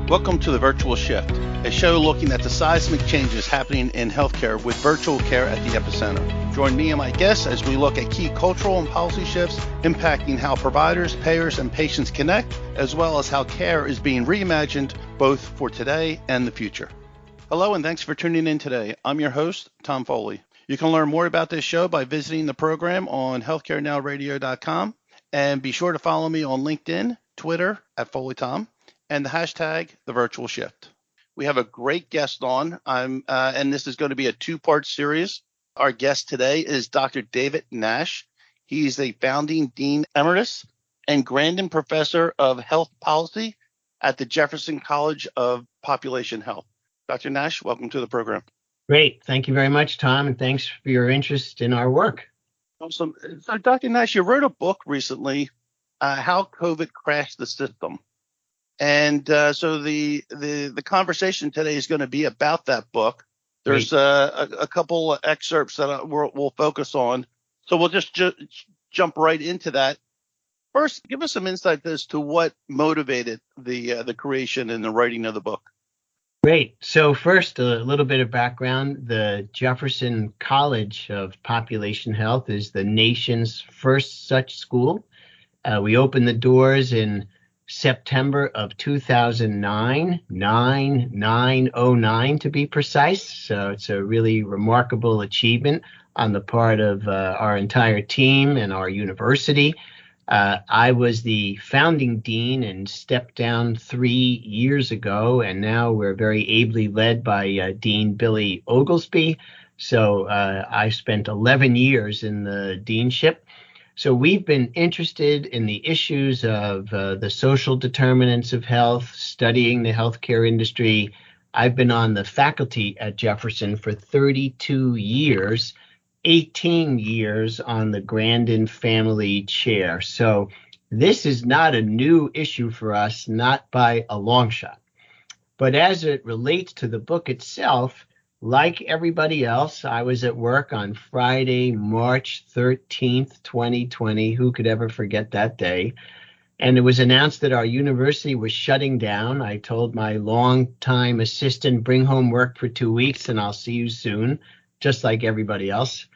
Welcome to The Virtual Shift, a show looking at the seismic changes happening in healthcare with virtual care at the epicenter. Join me and my guests as we look at key cultural and policy shifts impacting how providers, payers, and patients connect, as well as how care is being reimagined both for today and the future. Hello, and thanks for tuning in today. I'm your host, Tom Foley. You can learn more about this show by visiting the program on healthcarenowradio.com, and be sure to follow me on LinkedIn, Twitter at FoleyTom, and the hashtag The Virtual Shift. We have a great guest on, and this is going to be a two-part series. Our guest today is Dr. David Nash. He's a founding Dean Emeritus and Grandin Professor of Health Policy at the Jefferson College of Population Health. Dr. Nash, welcome to the program. Great. Thank you very much, Tom, and thanks for your interest in our work. Awesome. So, Dr. Nash, you wrote a book recently, How COVID Crashed the System. And so the conversation today is going to be about that book. There's a couple of excerpts that we'll focus on. So we'll just jump right into that. First, give us some insight as to what motivated the creation and the writing of the book. Great. So first, a little bit of background. The Jefferson College of Population Health is the nation's first such school. We opened the doors in September of 2009, 9/9/09 to be precise. So it's a really remarkable achievement on the part of our entire team and our university. I was the founding dean and stepped down 3 years ago, and now we're very ably led by Dean Billy Oglesby. So I spent 11 years in the deanship. So we've been interested in the issues of the social determinants of health, studying the healthcare industry. I've been on the faculty at Jefferson for 32 years, 18 years on the Grandin Family Chair. So this is not a new issue for us, not by a long shot. But as it relates to the book itself, like everybody else, I was at work on Friday, March 13th, 2020. Who could ever forget that day? And it was announced that our university was shutting down. I told my longtime assistant, bring home work for 2 weeks and I'll see you soon, just like everybody else.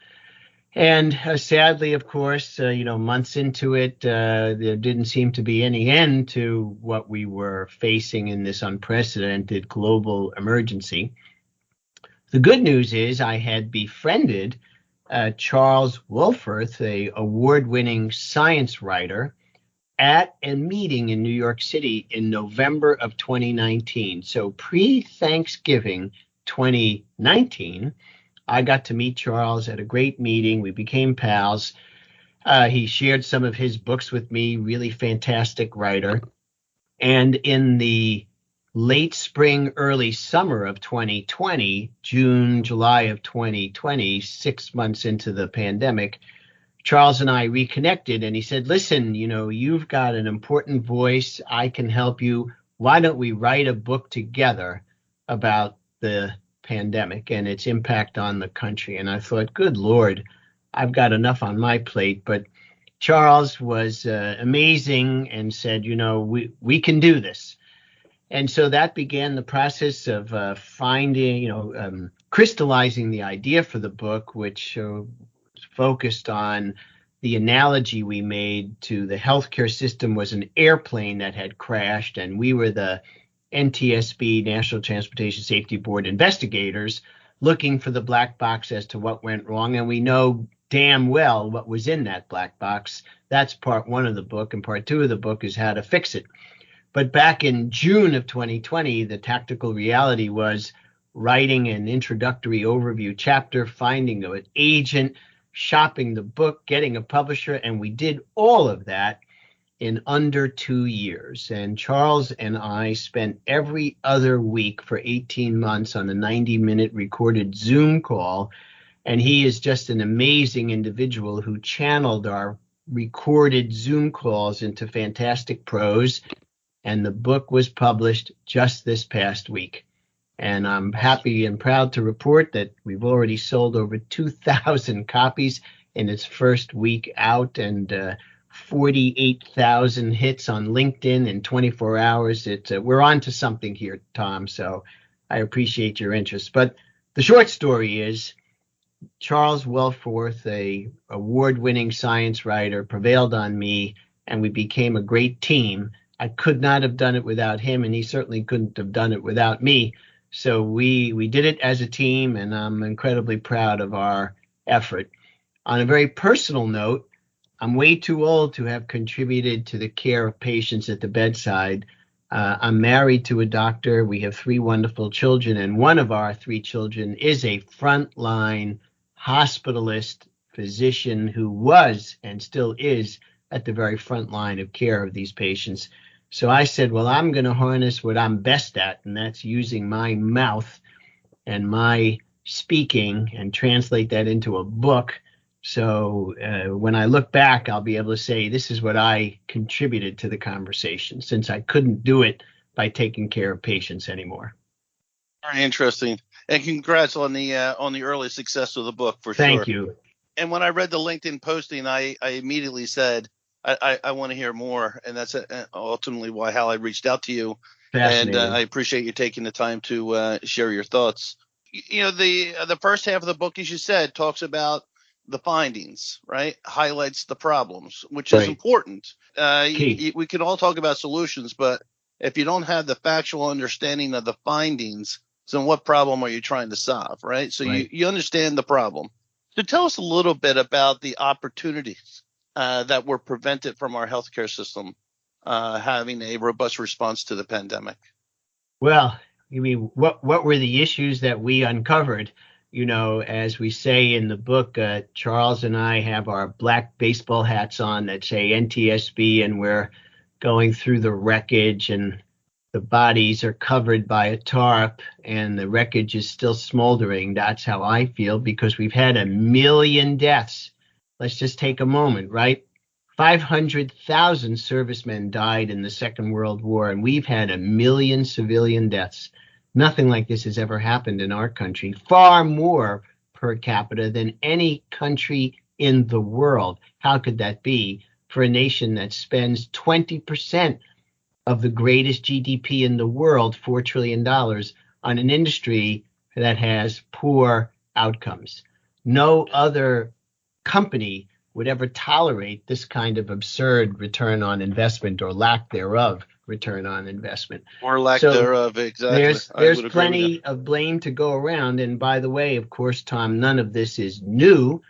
And sadly, of course, months into it, there didn't seem to be any end to what we were facing in this unprecedented global emergency. The good news is I had befriended Charles Wolfforth, a award-winning science writer, at a meeting in New York City in November of 2019. So pre-Thanksgiving 2019, I got to meet Charles at a great meeting. We became pals. He shared some of his books with me, really fantastic writer. And in the late spring, early summer of 2020, June, July of 2020, 6 months into the pandemic, Charles and I reconnected and he said, listen, you've got an important voice. I can help you. Why don't we write a book together about the pandemic and its impact on the country? And I thought, good Lord, I've got enough on my plate. But Charles was amazing and said, we can do this. And so that began the process of crystallizing the idea for the book, which focused on the analogy we made to the healthcare system was an airplane that had crashed, and we were the NTSB, National Transportation Safety Board investigators, looking for the black box as to what went wrong. And we know damn well what was in that black box. That's part one of the book. And part two of the book is how to fix it. But back in June of 2020, the tactical reality was writing an introductory overview chapter, finding an agent, shopping the book, getting a publisher, and we did all of that in under 2 years. And Charles and I spent every other week for 18 months on a 90-minute recorded Zoom call, and he is just an amazing individual who channeled our recorded Zoom calls into fantastic prose. And the book was published just this past week. And I'm happy and proud to report that we've already sold over 2,000 copies in its first week out. And 48,000 hits on LinkedIn in 24 hours. We're on to something here, Tom. So I appreciate your interest. But the short story is Charles Welforth, a award-winning science writer, prevailed on me, and we became a great team. I could not have done it without him, and he certainly couldn't have done it without me. So we did it as a team, and I'm incredibly proud of our effort. On a very personal note, I'm way too old to have contributed to the care of patients at the bedside. I'm married to a doctor. We have 3 wonderful children, and one of our 3 children is a frontline hospitalist physician who was and still is at the very front line of care of these patients. So I said, well, I'm going to harness what I'm best at, and that's using my mouth and my speaking and translate that into a book. So when I look back, I'll be able to say this is what I contributed to the conversation, since I couldn't do it by taking care of patients anymore. Very interesting, and congrats on the early success of the book for sure. Thank you. And when I read the LinkedIn posting, I immediately said I want to hear more, and that's ultimately how I reached out to you. And I appreciate you taking the time to share your thoughts. You know, the first half of the book, as you said, talks about the findings, right? Highlights the problems, which is important. We can all talk about solutions, but if you don't have the factual understanding of the findings, then what problem are you trying to solve, right? So you understand the problem. So tell us a little bit about the opportunities that were prevented from our healthcare system having a robust response to the pandemic. Well, you mean what were the issues that we uncovered? You know, as we say in the book, Charles and I have our black baseball hats on that say NTSB, and we're going through the wreckage, and the bodies are covered by a tarp, and the wreckage is still smoldering. That's how I feel, because we've had 1 million deaths. Let's just take a moment, right? 500,000 servicemen died in the Second World War, and we've had 1 million civilian deaths. Nothing like this has ever happened in our country. Far more per capita than any country in the world. How could that be for a nation that spends 20% of the greatest GDP in the world, $4 trillion, on an industry that has poor outcomes? No other company would ever tolerate this kind of absurd return on investment, or lack thereof return on investment. Or lack thereof, exactly. There's plenty of blame to go around. And by the way, of course, Tom, none of this is new.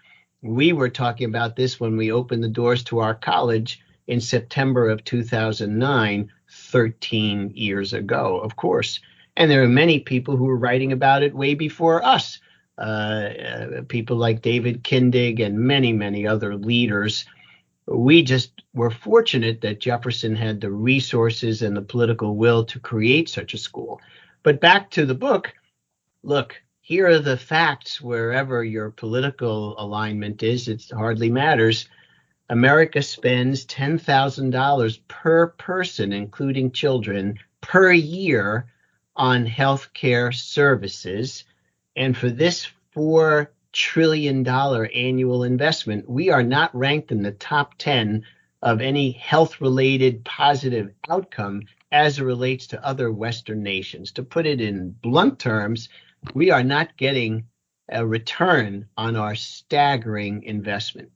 We were talking about this when we opened the doors to our college in September of 2009, 13 years ago, of course. And there are many people who were writing about it way before us. People like David Kindig and many, many other leaders. We just were fortunate that Jefferson had the resources and the political will to create such a school. But back to the book, look, here are the facts. Wherever your political alignment is, it hardly matters. America spends $10,000 per person, including children, per year on health care services. And for this $4 trillion annual investment, we are not ranked in the top 10 of any health-related positive outcome as it relates to other Western nations. To put it in blunt terms, we are not getting a return on our staggering investment.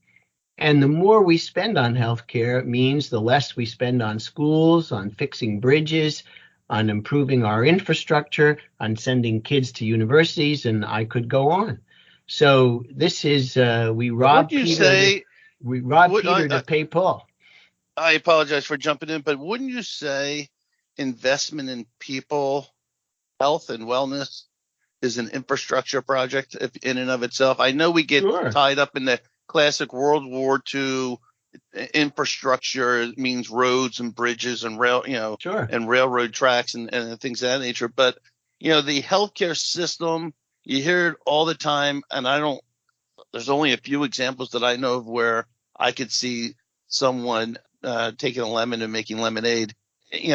And the more we spend on healthcare means the less we spend on schools, on fixing bridges, on improving our infrastructure, on sending kids to universities, and I could go on. So this is we rob Peter to pay Paul. I apologize for jumping in, but wouldn't you say investment in people, health, and wellness is an infrastructure project in and of itself? I know we get tied up in the classic World War II infrastructure. It means roads and bridges and and railroad tracks and things of that nature. But the healthcare system, you hear it all the time, and there's only a few examples that I know of where I could see someone taking a lemon and making lemonade.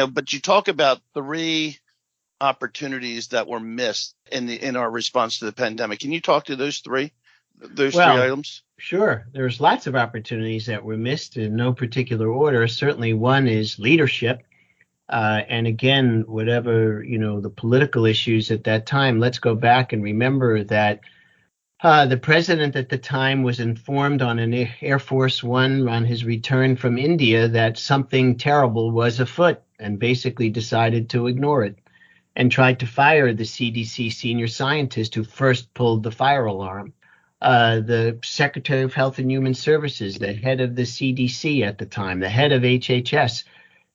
But you talk about 3 opportunities that were missed in our response to the pandemic. Can you talk to those 3 those three Well, items? sure. There's lots of opportunities that were missed in no particular order. Certainly, one is leadership. And again, whatever, the political issues at that time, let's go back and remember that the president at the time was informed on an Air Force One on his return from India that something terrible was afoot and basically decided to ignore it and tried to fire the CDC senior scientist who first pulled the fire alarm. The Secretary of Health and Human Services, the head of the CDC at the time, the head of HHS,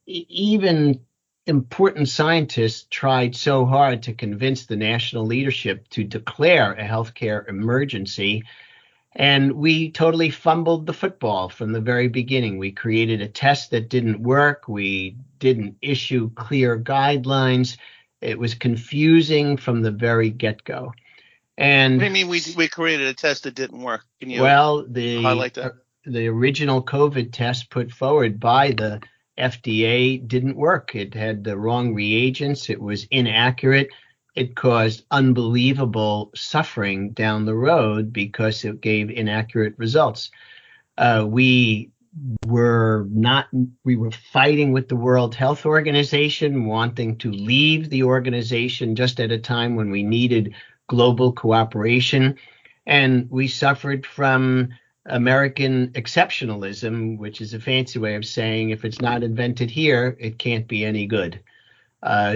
even important scientists tried so hard to convince the national leadership to declare a healthcare emergency. And we totally fumbled the football from the very beginning. We created a test that didn't work. We didn't issue clear guidelines. It was confusing from the very get-go. And What do you mean we created a test that didn't work? Can you highlight that? The original COVID test put forward by the FDA didn't work. It had the wrong reagents. It was inaccurate. It caused unbelievable suffering down the road because it gave inaccurate results. We were fighting with the World Health Organization, wanting to leave the organization just at a time when we needed global cooperation. And we suffered from American exceptionalism, which is a fancy way of saying if it's not invented here, it can't be any good.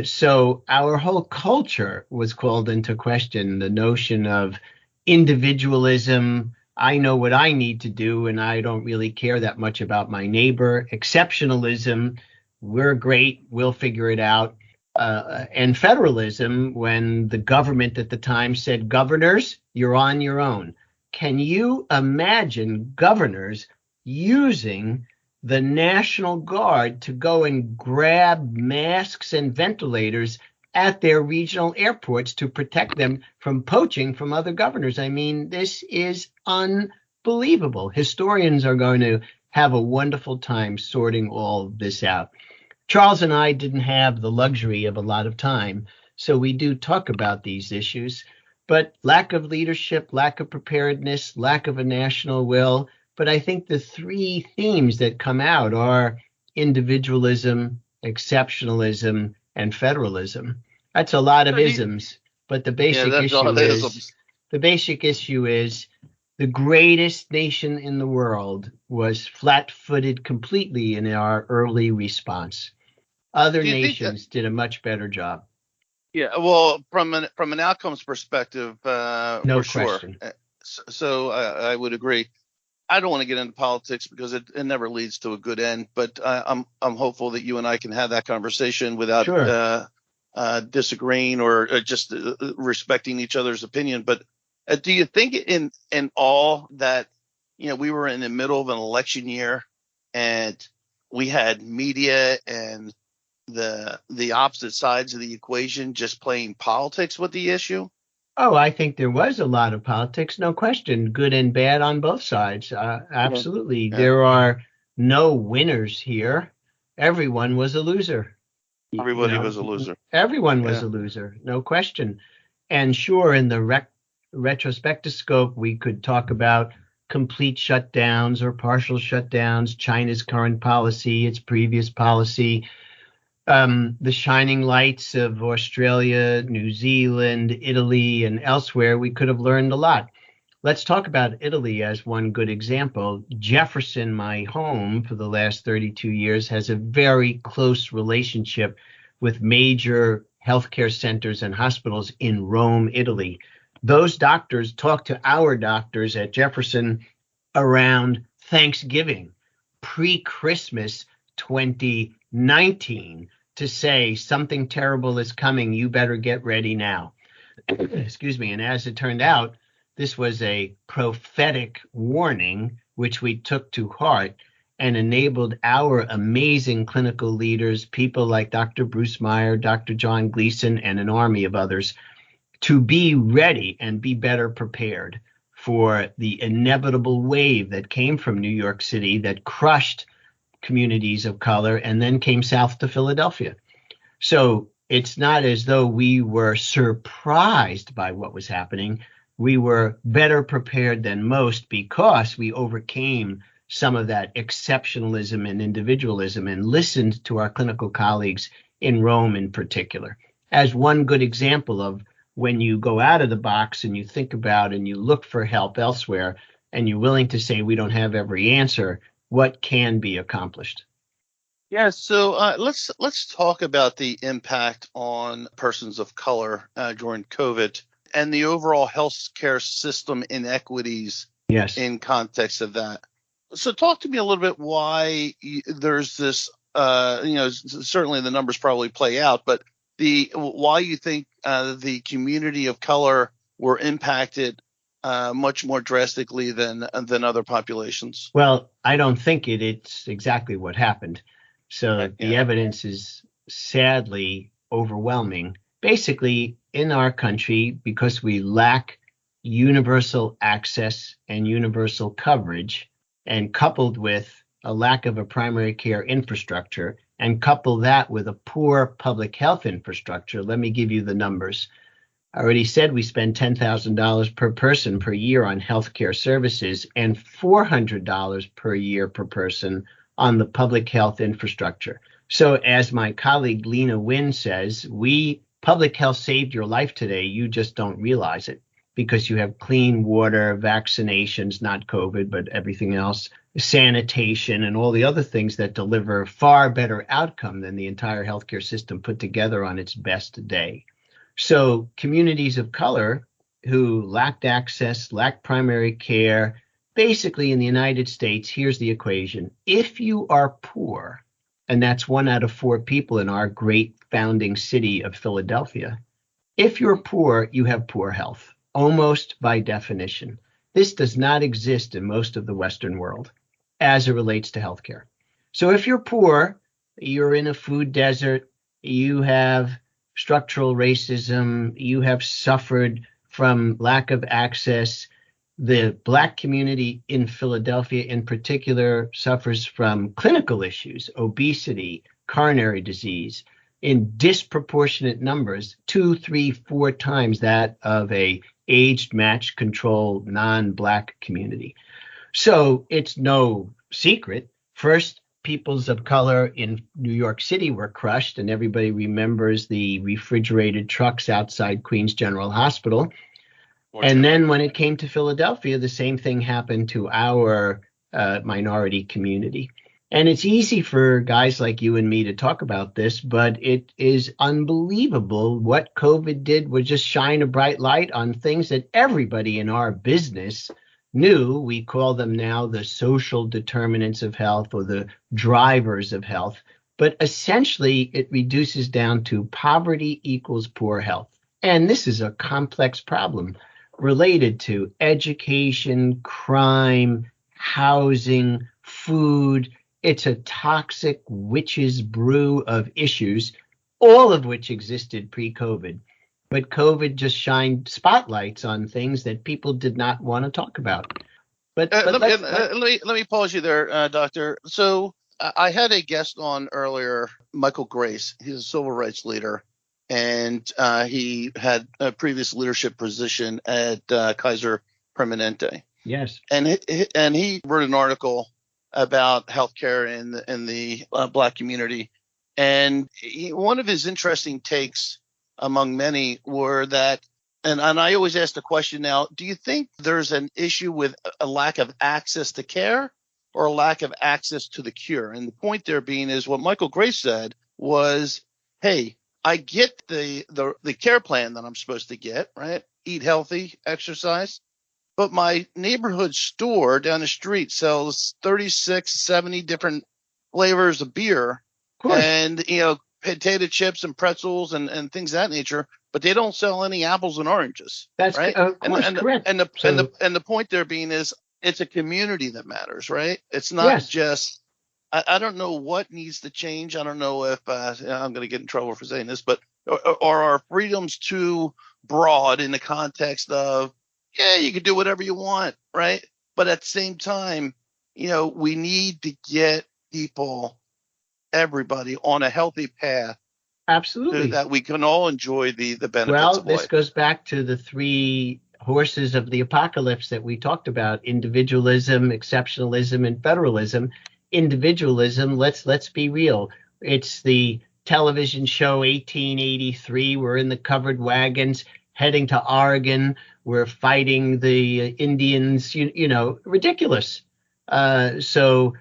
So our whole culture was called into question. The notion of individualism, I know what I need to do, and I don't really care that much about my neighbor. Exceptionalism, we're great, we'll figure it out. And federalism, when the government at the time said, governors, you're on your own. Can you imagine governors using the National Guard to go and grab masks and ventilators at their regional airports to protect them from poaching from other governors? I mean, this is unbelievable. Historians are going to have a wonderful time sorting all this out. Charles and I didn't have the luxury of a lot of time, so we do talk about these issues. But lack of leadership, lack of preparedness, lack of a national will. But I think the three themes that come out are individualism, exceptionalism, and federalism. That's a lot of isms, but the basic issue is the greatest nation in the world was flat-footed completely in our early response. Other nations did a much better job. Yeah, well, from an outcomes perspective, no question. Sure. So I would agree. I don't want to get into politics because it never leads to a good end. But I'm hopeful that you and I can have that conversation without disagreeing or just respecting each other's opinion. But do you think in all that we were in the middle of an election year and we had media and the opposite sides of the equation just playing politics with the issue? Oh, I think there was a lot of politics, no question, good and bad on both sides. Absolutely. Yeah. There are no winners here. Everyone was a loser. Everybody was a loser. Everyone was a loser, no question. And sure, in the retrospectoscope, we could talk about complete shutdowns or partial shutdowns, China's current policy, its previous policy, the shining lights of Australia, New Zealand, Italy, and elsewhere. We could have learned a lot. Let's talk about Italy as one good example. Jefferson, my home for the last 32 years, has a very close relationship with major healthcare centers and hospitals in Rome, Italy. Those doctors talk to our doctors at Jefferson around Thanksgiving, pre-Christmas 2019, to say something terrible is coming, you better get ready now. Excuse me. And as it turned out, this was a prophetic warning, which we took to heart and enabled our amazing clinical leaders, people like Dr. Bruce Meyer, Dr. John Gleason, and an army of others, to be ready and be better prepared for the inevitable wave that came from New York City that crushed communities of color and then came south to Philadelphia. So it's not as though we were surprised by what was happening. we were better prepared than most because we overcame some of that exceptionalism and individualism and listened to our clinical colleagues in Rome in particular. As one good example of when you go out of the box and you think about and you look for help elsewhere and you're willing to say we don't have every answer, what can be accomplished? Yeah, so let's talk about the impact on persons of color during COVID and the overall healthcare system inequities Yes. in context of that. So talk to me a little bit why there's this, certainly the numbers probably play out, but why you think the community of color were impacted much more drastically than other populations. Well, I don't think it's exactly what happened. So Right. the Yeah. evidence is sadly overwhelming. Basically, in our country, because we lack universal access and universal coverage, and coupled with a lack of a primary care infrastructure, and couple that with a poor public health infrastructure, let me give you the numbers. I already said we spend $10,000 per person per year on healthcare services and $400 per year per person on the public health infrastructure. So as my colleague Lena Wynn says, public health saved your life today. You just don't realize it because you have clean water, vaccinations, not COVID, but everything else, sanitation, and all the other things that deliver far better outcome than the entire healthcare system put together on its best day. So communities of color who lacked access, lacked primary care, basically in the United States, here's the equation. If you are poor, and that's 1 out of 4 people in our great founding city of Philadelphia, if you're poor, you have poor health, almost by definition. This does not exist in most of the Western world as it relates to healthcare. So if you're poor, you're in a food desert, you have structural racism, you have suffered from lack of access. The Black community in Philadelphia in particular suffers from clinical issues, obesity, coronary disease, in disproportionate numbers, 2, 3, 4 times that of a aged, match controlled, non-Black community. So it's no secret. First, peoples of color in New York City were crushed, and everybody remembers the refrigerated trucks outside Queens General Hospital. And then when it came to Philadelphia, the same thing happened to our minority community. And it's easy for guys like you and me to talk about this, but it is unbelievable what COVID did was just shine a bright light on things that everybody in our business knew. We call them now the social determinants of health or the drivers of health. But essentially, it reduces down to poverty equals poor health. And this is a complex problem related to education, crime, housing, food. It's a toxic witch's brew of issues, all of which existed pre-COVID. But COVID just shined spotlights on things that people did not want to talk about. But let me pause you there, Doctor. So I had a guest on earlier, Michael Grace. He's a civil rights leader, and he had a previous leadership position at Kaiser Permanente. Yes, and he wrote an article about healthcare in the Black community, and one of his interesting takes, among many, were that. And I always ask the question now, do you think there's an issue with a lack of access to care or a lack of access to the cure? And the point there being is what Michael Grace said was, hey, I get the care plan that I'm supposed to get, right? Eat healthy, exercise. But my neighborhood store down the street sells 36, 70 different flavors of beer of course. and, potato chips and pretzels and things of that nature, but they don't sell any apples and oranges. That's right. Of course, correct. And the point there being is it's a community that matters, right? It's not Yes. just, I don't know what needs to change. I don't know if I'm going to get in trouble for saying this, but are our freedoms too broad in the context of, yeah, you can do whatever you want, right? But at the same time, we need to get people, everybody, on a healthy path. Absolutely. So that we can all enjoy the benefits Well, of this life. goes back to the 3 horses of the apocalypse that we talked about: individualism, exceptionalism, and federalism. Individualism, let's be real. It's the television show 1883. We're in the covered wagons heading to Oregon. We're fighting the Indians, ridiculous. So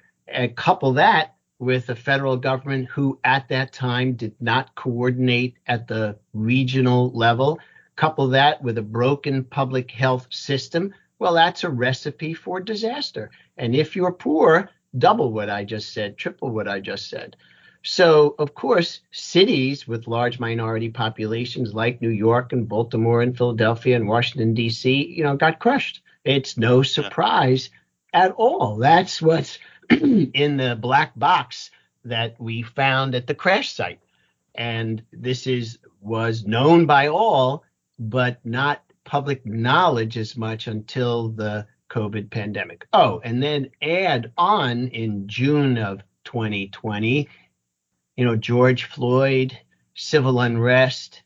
couple that with a federal government who at that time did not coordinate at the regional level. Couple that with a broken public health system. Well, that's a recipe for disaster. And if you're poor, double what I just said, triple what I just said. So, of course, cities with large minority populations like New York and Baltimore and Philadelphia and Washington, D.C., got crushed. It's no surprise at all. That's what's in the black box that we found at the crash site. And this was known by all, but not public knowledge as much until the COVID pandemic. Oh, and then add on in June of 2020, George Floyd, civil unrest,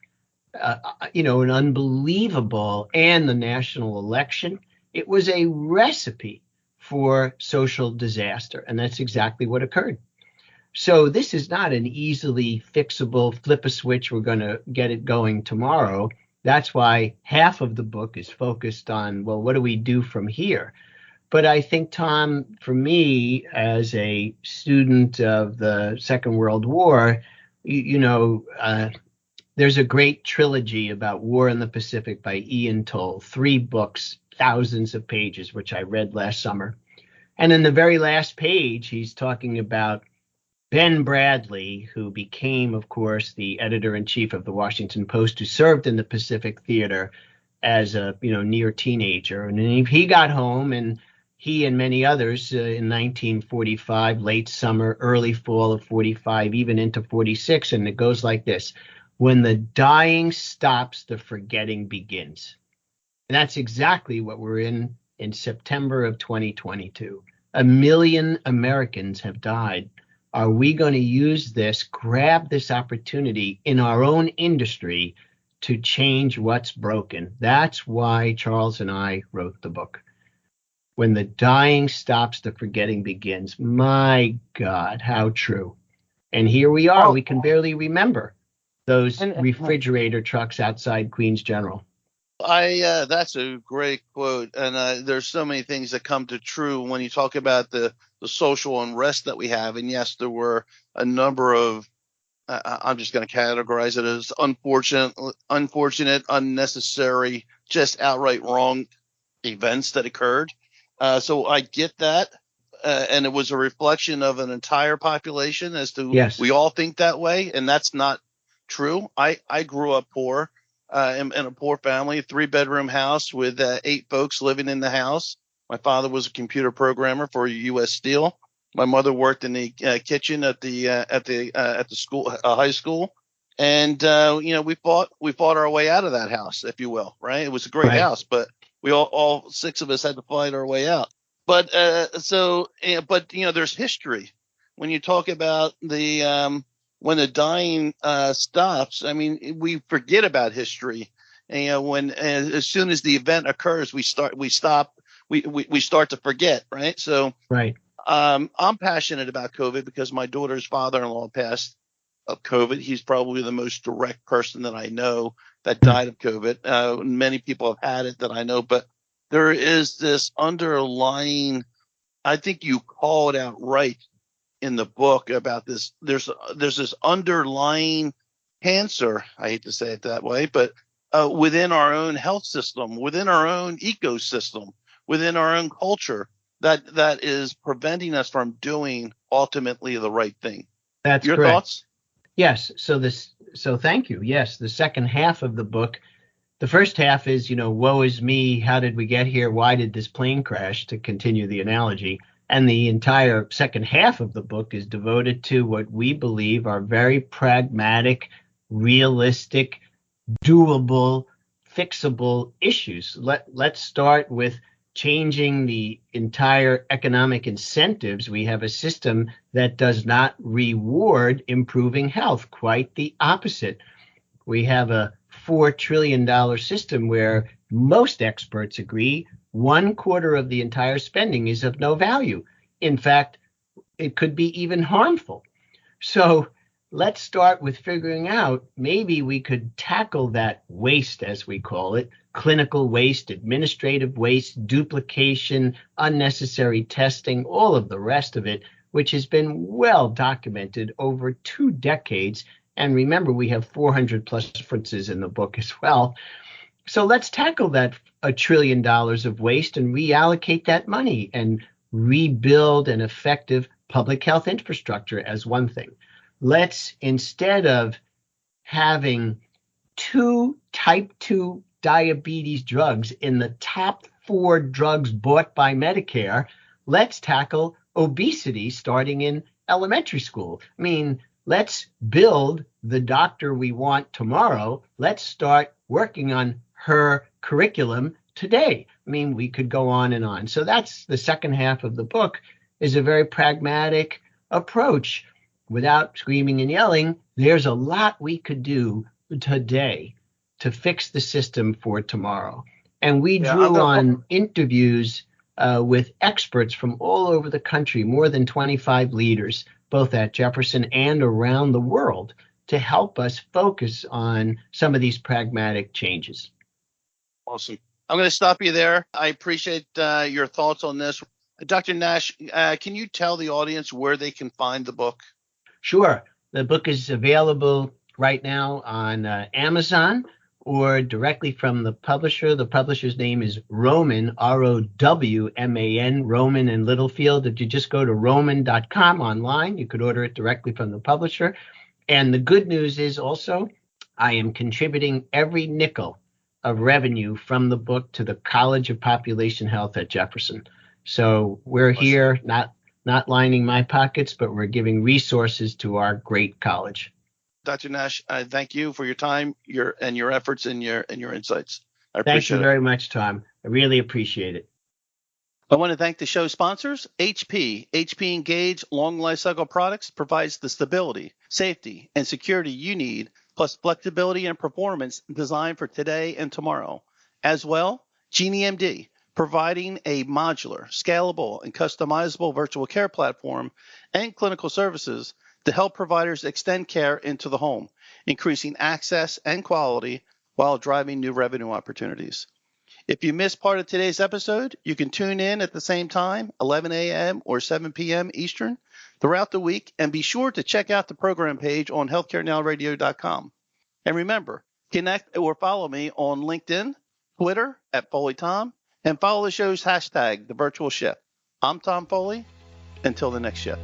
an unbelievable, and the national election. It was a recipe for social disaster, and that's exactly what occurred. So this is not an easily fixable flip a switch, we're going to get it going tomorrow. That's why half of the book is focused on, well, what do we do from here? But I think, Tom, for me, as a student of the Second World War, there's a great trilogy about War in the Pacific by Ian Toll, 3 books, thousands of pages, which I read last summer. And in the very last page, he's talking about Ben Bradley, who became, of course, the editor-in-chief of the Washington Post, who served in the Pacific Theater as a near teenager. And he got home, and he and many others in 1945, late summer, early fall of 45, even into 46, and it goes like this: when the dying stops, the forgetting begins. And that's exactly what we're in September of 2022. 1 million Americans have died. Are we going to use this, grab this opportunity in our own industry to change what's broken? That's why Charles and I wrote the book. When the dying stops, the forgetting begins. My God, how true. And here we are. We can barely remember those refrigerator trucks outside Queens General. That's a great quote, and there's so many things that come to true when you talk about the social unrest that we have. And yes, there were a number of I'm just going to categorize it as unfortunate, unnecessary, just outright wrong events that occurred. So I get that, and it was a reflection of an entire population as to we all think that way, and that's not true. I grew up poor. In a poor family, a 3-bedroom house with 8 folks living in the house. My father was a computer programmer for U.S. Steel. My mother worked in the kitchen at the school, high school, and we fought our way out of that house, if you will. Right? It was a great house, but we all 6 of us had to fight our way out. But there's history when you talk about the when the dying stops. I mean, we forget about history. And when as soon as the event occurs, we start to forget, right? So I'm passionate about COVID because my daughter's father-in-law passed of COVID. He's probably the most direct person that I know that died of COVID. Many people have had it that I know, but there is this underlying, I think you call it out right in the book about this. There's this underlying cancer, I hate to say it that way, but within our own health system, within our own ecosystem, within our own culture, that is preventing us from doing ultimately the right thing. That's your correct. Thoughts? Yes. So thank you. Yes. The second half of the book, the first half is, woe is me. How did we get here? Why did this plane crash? To continue the analogy. And the entire second half of the book is devoted to what we believe are very pragmatic, realistic, doable, fixable issues. Let's start with changing the entire economic incentives. We have a system that does not reward improving health, quite the opposite. We have a $4 trillion system where most experts agree 1/4 of the entire spending is of no value. In fact, it could be even harmful. So let's start with figuring out maybe we could tackle that waste, as we call it, clinical waste, administrative waste, duplication, unnecessary testing, all of the rest of it, which has been well documented over 2 decades. And remember, we have 400 plus references in the book as well. So let's tackle that $1 trillion of waste and reallocate that money and rebuild an effective public health infrastructure as one thing. Let's, instead of having 2 type 2 diabetes drugs in the top 4 drugs bought by Medicare, let's tackle obesity starting in elementary school. I mean, let's build the doctor we want tomorrow. Let's start working on her curriculum today. I mean, we could go on and on. So that's the second half of the book, is a very pragmatic approach. Without screaming and yelling, there's a lot we could do today to fix the system for tomorrow. And we drew on interviews with experts from all over the country, more than 25 leaders, both at Jefferson and around the world, to help us focus on some of these pragmatic changes. Awesome. I'm going to stop you there. I appreciate your thoughts on this. Dr. Nash, can you tell the audience where they can find the book? Sure. The book is available right now on Amazon or directly from the publisher. The publisher's name is Roman, R-O-W-M-A-N, Roman in Littlefield. If you just go to roman.com online, you could order it directly from the publisher. And the good news is also I am contributing every nickel of revenue from the book to the College of Population Health at Jefferson. So we're here, not lining my pockets, but we're giving resources to our great college. Dr. Nash, thank you for your time, your efforts and your insights. I appreciate it. Thank you very much, Tom. I really appreciate it. I want to thank the show sponsors, HP. HP Engage Long Life Cycle Products provides the stability, safety, and security you need, plus flexibility and performance designed for today and tomorrow. As well, GenieMD, providing a modular, scalable, and customizable virtual care platform and clinical services to help providers extend care into the home, increasing access and quality while driving new revenue opportunities. If you missed part of today's episode, you can tune in at the same time, 11 a.m. or 7 p.m. Eastern, throughout the week, and be sure to check out the program page on healthcarenowradio.com. And remember, connect or follow me on LinkedIn, Twitter at FoleyTom, and follow the show's hashtag, The Virtual Shift. I'm Tom Foley. Until the next shift.